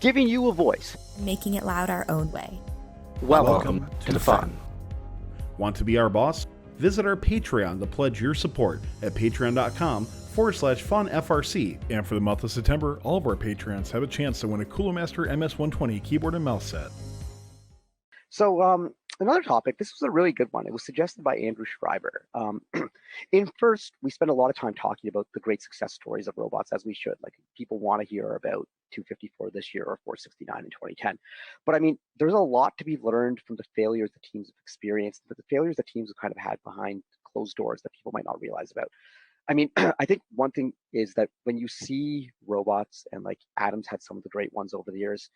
giving you a voice, making it loud our own way. Welcome to the fun. Want to be our boss? Visit our Patreon to pledge your support at patreon.com/funfrc. And for the month of September, all of our Patreons have a chance to win a Cooler Master MS-120 keyboard and mouse set. So, another topic, this was a really good one. It was suggested by Andrew Schreiber. In first, we spent a lot of time talking about the great success stories of robots, as we should. Like, people want to hear about 254 this year or 469 in 2010. But I mean, there's a lot to be learned from the failures that teams have experienced, but the failures that teams have kind of had behind closed doors that people might not realize about. I mean, I think one thing is that when you see robots, and like Adam's had some of the great ones over the years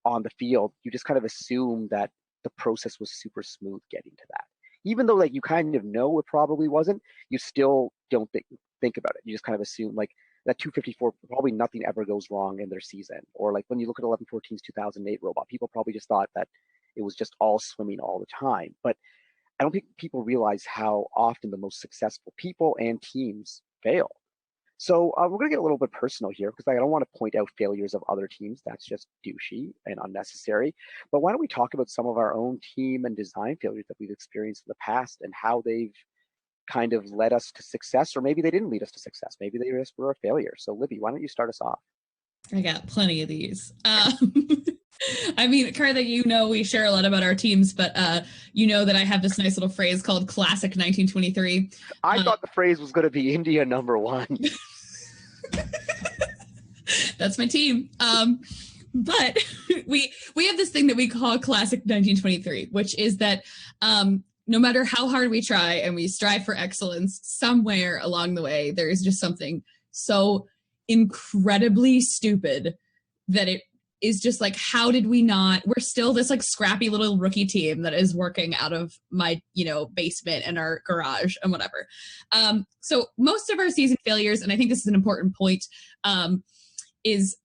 on the field, you just kind of assume that the process was super smooth getting to that. Even though like you kind of know it probably wasn't, you still don't think about it. You just kind of assume like that 254, probably nothing ever goes wrong in their season. Or like when you look at 1114's 2008 robot, people probably just thought that it was just all swimming all the time. But I don't think people realize how often the most successful people and teams fail. So we're going to get a little bit personal here because I don't want to point out failures of other teams. That's just douchey and unnecessary. But why don't we talk about some of our own team and design failures that we've experienced in the past and how they've kind of led us to success, or maybe they didn't lead us to success. Maybe they just were a failure. So Libby, why don't you start us off? I got plenty of these. I mean, Carla, you know we share a lot about our teams, but you know that I have this nice little phrase called Classic 1923. I thought the phrase was going to be India #1. That's my team. But we have this thing that we call Classic 1923, which is that no matter how hard we try and we strive for excellence, somewhere along the way, there is just something so incredibly stupid that it is just like, how did we not? We're still this like scrappy little rookie team that is working out of my, basement and our garage and whatever. So most of our season failures, and I think this is an important point, is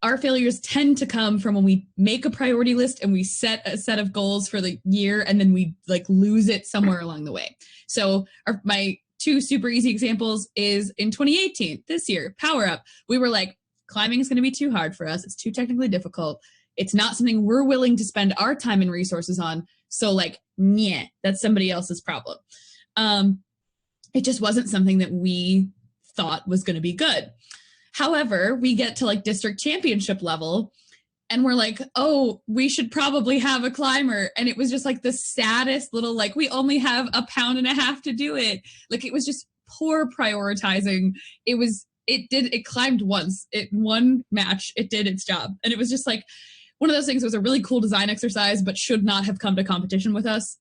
our failures tend to come from when we make a priority list and we set a set of goals for the year and then we like lose it somewhere along the way. So my two super easy examples is in 2018, this year, Power Up. We were like, climbing is going to be too hard for us. It's too technically difficult. It's not something we're willing to spend our time and resources on. So like, that's somebody else's problem. It just wasn't something that we thought was going to be good. However, we get to like district championship level and we're like, oh, we should probably have a climber. And it was just like the saddest little, like, we only have a pound and a half to do it. Like, it was just poor prioritizing. It climbed once. One match, it did its job. And it was just like one of those things. It was a really cool design exercise, but should not have come to competition with us.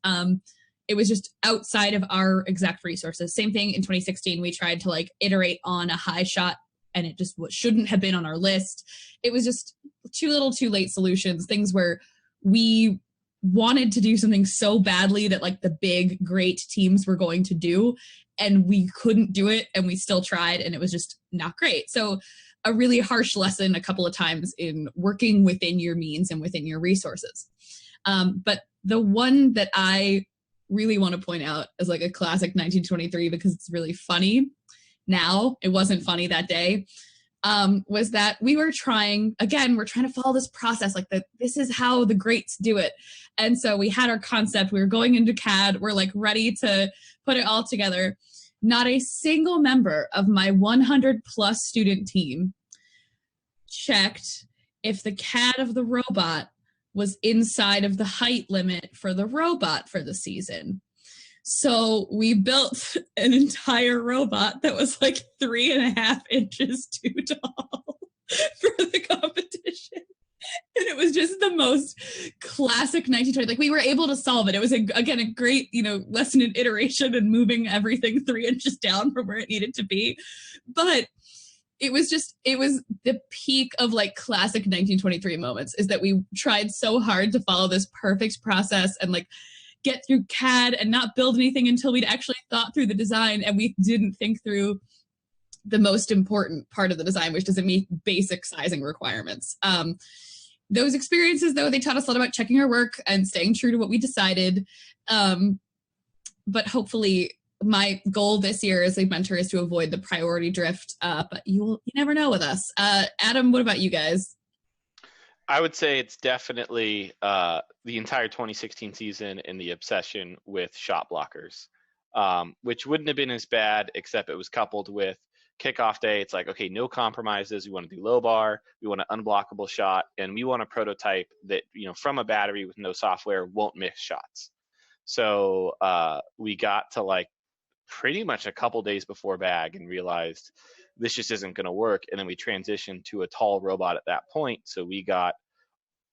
It was just outside of our exact resources. Same thing in 2016. We tried to like iterate on a high shot and it just shouldn't have been on our list. It was just too little too late solutions, things where we wanted to do something so badly that like the big, great teams were going to do, and we couldn't do it, and we still tried, and it was just not great. So a really harsh lesson a couple of times in working within your means and within your resources. But the one that I really want to point out as like a classic 1923, because it's really funny now, it wasn't funny that day, was that we were trying to follow this process, like this is how the greats do it. And so we had our concept, we were going into CAD, we're like ready to put it all together. Not a single member of my 100 plus student team checked if the CAD of the robot was inside of the height limit for the robot for the season. So we built an entire robot that was like 3.5 inches too tall for the competition. And it was just the most classic 1920. Like, we were able to solve it. It was, a great, lesson in iteration and moving everything 3 inches down from where it needed to be. But it was the peak of like classic 1923 moments, is that we tried so hard to follow this perfect process and like get through CAD and not build anything until we'd actually thought through the design, and we didn't think through the most important part of the design, which doesn't meet basic sizing requirements. Those experiences, though, they taught us a lot about checking our work and staying true to what we decided. But hopefully my goal this year as a mentor is to avoid the priority drift. But you never know with us. Adam, what about you guys? I would say it's definitely the entire 2016 season and the obsession with shot blockers, which wouldn't have been as bad, except it was coupled with kickoff day. It's like, okay, no compromises. We want to do low bar. We want an unblockable shot, and we want a prototype that, from a battery with no software won't miss shots. So we got to like pretty much a couple days before bag and realized this just isn't going to work. And then we transitioned to a tall robot at that point. So we got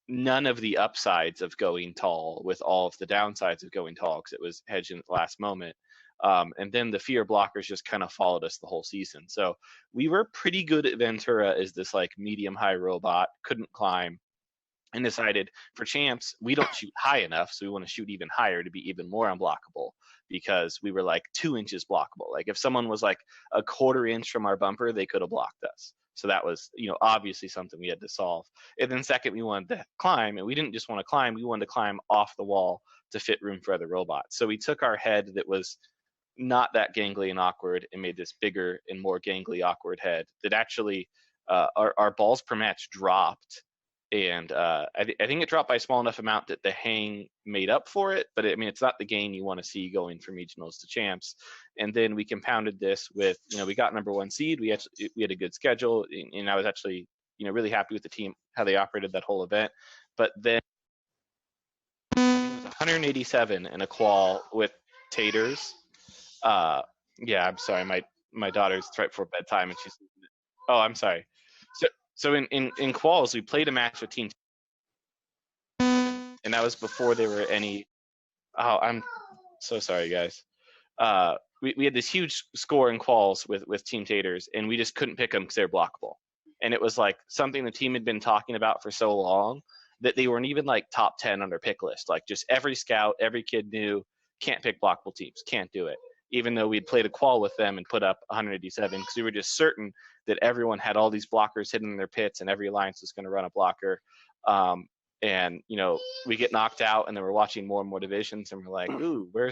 none of the upsides of going tall with all of the downsides of going tall because it was hedging at the last moment. And then the fear blockers just kind of followed us the whole season. So we were pretty good at Ventura as this like medium high robot, couldn't climb, and decided for champs, we don't shoot high enough. So we want to shoot even higher to be even more unblockable, because we were like 2 inches blockable. Like if someone was like a quarter inch from our bumper, they could have blocked us. So that was, obviously something we had to solve. And then second, we wanted to climb, and we didn't just want to climb, we wanted to climb off the wall to fit room for other robots. So we took our head that was not that gangly and awkward and made this bigger and more gangly, awkward head that actually our balls per match dropped. And I think it dropped by a small enough amount that the hang made up for it. But it's not the gain you want to see going from regionals to champs. And then we compounded this with, we got number one seed. We had a good schedule, and I was actually, really happy with the team, how they operated that whole event. But then I think it was 187 in a qual with taters. Yeah, I'm sorry, my daughter's right before bedtime, and she's. Oh, I'm sorry. So in quals, we played a match with Team, and that was before there were any. Oh, I'm so sorry, guys. We had this huge score in quals with Team Taters, and we just couldn't pick them because they were blockable. And it was like something the team had been talking about for so long that they weren't even like top 10 on their pick list. Like just every scout, every kid knew, can't pick blockable teams, can't do it. Even though we'd played a qual with them and put up 187, because we were just certain that everyone had all these blockers hidden in their pits and every alliance was going to run a blocker. And we get knocked out, and then we're watching more and more divisions, and we're like, ooh, where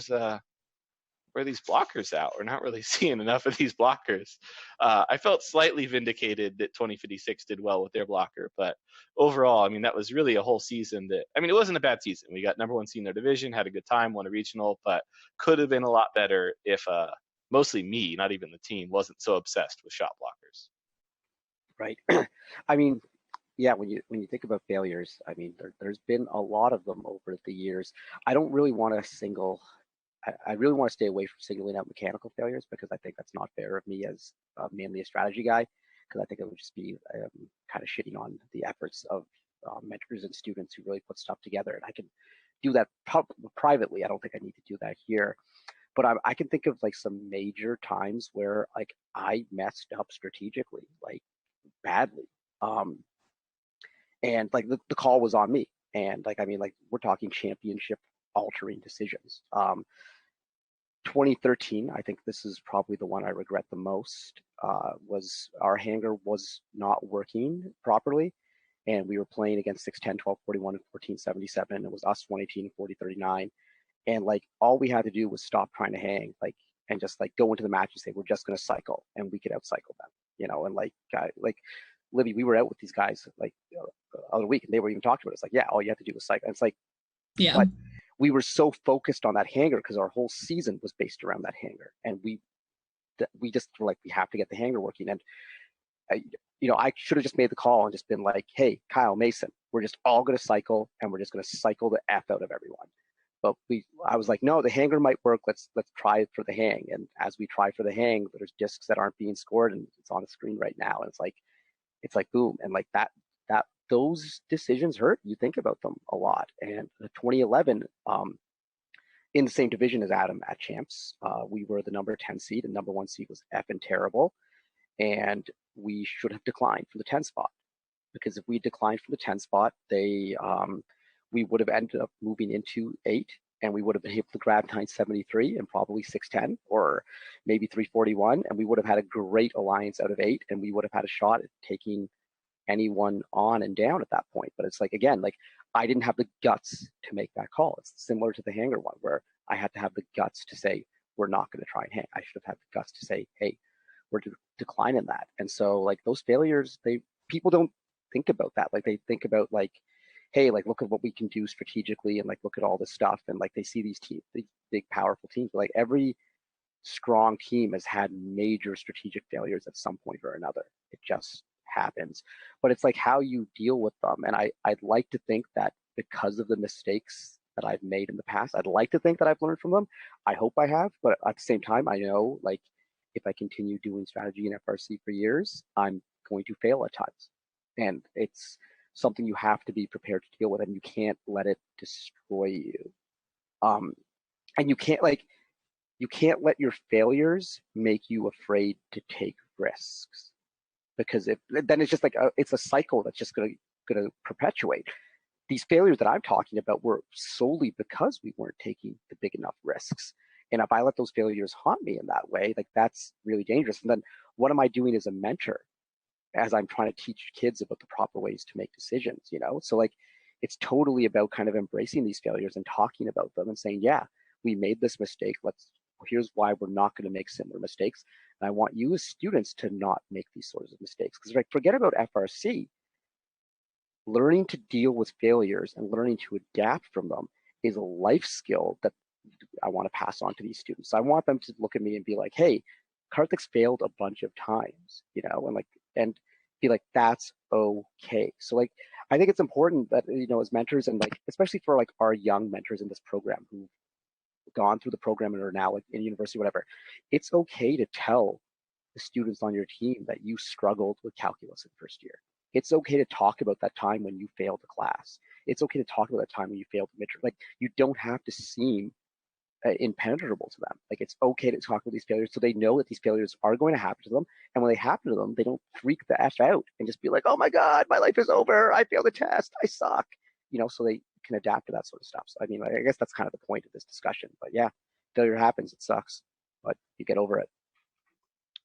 are these blockers out? We're not really seeing enough of these blockers. I felt slightly vindicated that 2056 did well with their blocker, but overall, that was really a whole season that, it wasn't a bad season. We got number one seed in their division, had a good time, won a regional, but could have been a lot better if mostly me, not even the team, wasn't so obsessed with shot blockers. Right. Yeah, when you think about failures, there's been a lot of them over the years. I don't really want to I really want to stay away from singling out mechanical failures, because I think that's not fair of me as mainly a strategy guy, because I think it would just be kind of shitting on the efforts of mentors and students who really put stuff together. And I can do that privately. I don't think I need to do that here. But I can think of like some major times where like I messed up strategically, like badly. And like the call was on me. And like, we're talking championship altering decisions. 2013, I think this is probably the one I regret the most, was our hanger was not working properly, and we were playing against 610, 1241, and 1477. It was us 118, 4039, and like all we had to do was stop trying to hang, like, and just like go into the match and say we're just going to cycle, and we could outcycle them, and like Libby, we were out with these guys like other week, and they were even talking about it. It's like, yeah, all you have to do is cycle. And it's like, yeah. But we were so focused on that hanger because our whole season was based around that hanger, and we just were like, we have to get the hanger working. And I should have just made the call and just been like, hey, Kyle, Mason, we're just all going to cycle, and we're just going to cycle the F out of everyone. But I was like, no, the hanger might work. Let's try it for the hang. And as we try for the hang, there's discs that aren't being scored, and it's on the screen right now. And it's like boom, and like that those decisions hurt. You think about them a lot. And the 2011, in the same division as Adam at champs, we were the number 10 seed, and number one seed was effing terrible, and we should have declined for the 10 spot, because if we declined for the 10 spot, we would have ended up moving into 8, and we would have been able to grab 973 and probably 610 or maybe 341, and we would have had a great alliance out of 8, and we would have had a shot at taking anyone on and down at that point. But it's like, again, like I didn't have the guts to make that call. It's similar to the hanger one, where I had to have the guts to say, we're not going to try and hang. I should have had the guts to say, hey, we're declining that. And so like those failures, people don't think about that. Like they think about like, hey, like look at what we can do strategically, and like look at all this stuff, and like they see these teams, these big powerful teams. But like every strong team has had major strategic failures at some point or another. It just happens. But it's like how you deal with them. And I'd like to think that because of the mistakes that I've made in the past, I'd like to think that I've learned from them. I hope I have. But at the same time, I know like if I continue doing strategy in FRC for years, I'm going to fail at times. And it's something you have to be prepared to deal with, and you can't let it destroy you. And you can't let your failures make you afraid to take risks, because then it's just like it's a cycle that's just going to perpetuate. These failures that I'm talking about were solely because we weren't taking the big enough risks. And if I let those failures haunt me in that way, like that's really dangerous. And then what am I doing as a mentor as I'm trying to teach kids about the proper ways to make decisions, you know? So like it's totally about kind of embracing these failures and talking about them and saying, yeah, we made this mistake. Here's why we're not going to make similar mistakes. And I want you as students to not make these sorts of mistakes. Because like forget about FRC. Learning to deal with failures and learning to adapt from them is a life skill that I want to pass on to these students. So I want them to look at me and be like, hey, Karthik's failed a bunch of times, you know, and be like, that's okay. So like, I think it's important that, you know, as mentors and like, especially for like our young mentors in this program who've gone through the program and are now like in university, whatever, it's okay to tell the students on your team that you struggled with calculus in first year. It's okay to talk about that time when you failed a class. It's okay to talk about that time when you failed the midterm. Like you don't have to seem impenetrable to them. Like it's okay to talk about these failures so they know that these failures are going to happen to them. And when they happen to them, they don't freak the F out and just be like, oh my God, my life is over. I failed a test. I suck. You know, so they can adapt to that sort of stuff. So I mean, I guess that's kind of the point of this discussion. But yeah, failure happens. It sucks, but you get over it.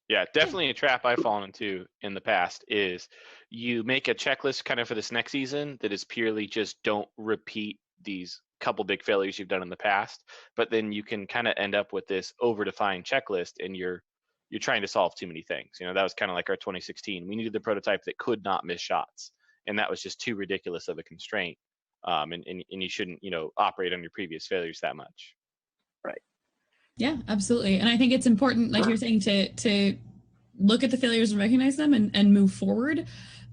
Yeah, definitely a trap I've fallen into in the past is you make a checklist kind of for this next season that is purely just don't repeat these couple big failures you've done in the past, but then you can kind of end up with this overdefined checklist and you're trying to solve too many things. You know, that was kind of like our 2016. We needed the prototype that could not miss shots, and that was just too ridiculous of a constraint. And you shouldn't, you know, operate on your previous failures that much. Right. Yeah, absolutely. And I think it's important, like you're saying, to look at the failures and recognize them and move forward.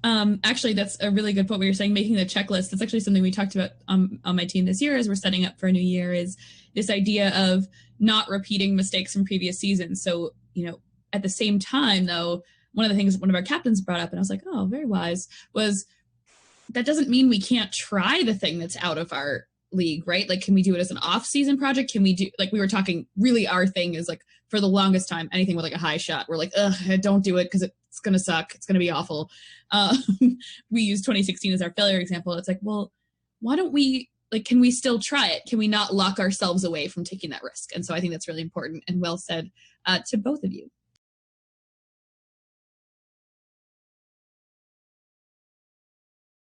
Actually, that's a really good point what you're saying, making the checklist. That's actually something we talked about on my team this year as we're setting up for a new year, is this idea of not repeating mistakes from previous seasons. So, you know, at the same time, though, one of the things one of our captains brought up, and I was like, oh, very wise, was that doesn't mean we can't try the thing that's out of our league, right? Like, can we do it as an off-season project? Can we do, like we were talking, really our thing is like, for the longest time, anything with like a high shot, we're like, ugh, don't do it because it's going to suck. It's going to be awful. We use 2016 as our failure example. It's like, well, why don't we, like, can we still try it? Can we not lock ourselves away from taking that risk? And so I think that's really important and well said to both of you.